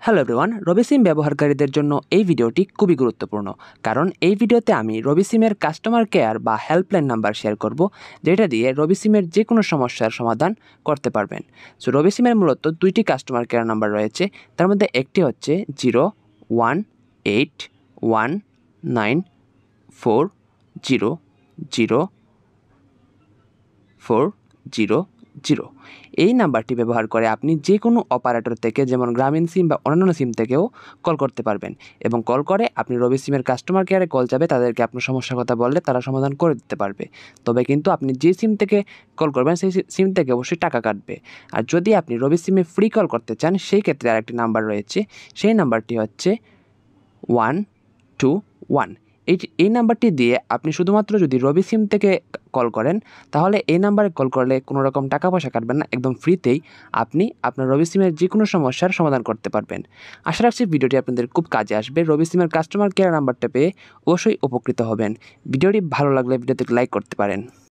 Hello everyone, রবি সিম ব্যবহারকারীদের জন্য এই ভিডিওটি খুবই গুরুত্বপূর্ণ, কারণ এই ভিডিওতে আমি রবি সিমের কাস্টমার কেয়ার বা হেল্পলাইন নাম্বার শেয়ার করব, যেটা দিয়ে রবি সিমের যে কোনো সমস্যার সমাধান করতে পারবেন। সো রবি সিমের মূলত দুইটি কাস্টমার কেয়ার নাম্বার রয়েছে। তার মধ্যে একটি হচ্ছে 0181940040। এই নাম্বারটি ব্যবহার করে আপনি যে কোনো অপারেটর থেকে, যেমন গ্রামীণ সিম বা অন্যান্য সিম থেকেও কল করতে পারবেন, এবং কল করে আপনি রবি সিমের কাস্টমার কেয়ারে কল যাবে, তাদেরকে আপনার সমস্যার কথা বললে তারা সমাধান করে দিতে পারবে। তবে কিন্তু আপনি যে সিম থেকে কল করবেন সেই সিম থেকে অবশ্যই টাকা কাটবে। আর যদি আপনি রবি সিমে ফ্রি কল করতে চান, সেই ক্ষেত্রে আরেকটি নাম্বার রয়েছে, সেই নাম্বারটি হচ্ছে 121। এই নাম্বারটি দিয়ে আপনি শুধুমাত্র যদি রবি সিম থেকে কল করেন, তাহলে এই নাম্বারে কল করলে কোনো রকম টাকা পয়সা কাটবেন না, একদম ফ্রিতেই আপনি আপনার রবি সিমের যে কোনো সমস্যার সমাধান করতে পারবেন। আশা রাখছি ভিডিওটি আপনাদের খুব কাজে আসবে। রবি সিমের কাস্টমার কেয়ার নাম্বারটা পেয়ে অবশ্যই উপকৃত হবেন। ভিডিওটি ভালো লাগলে ভিডিওতে লাইক করতে পারেন।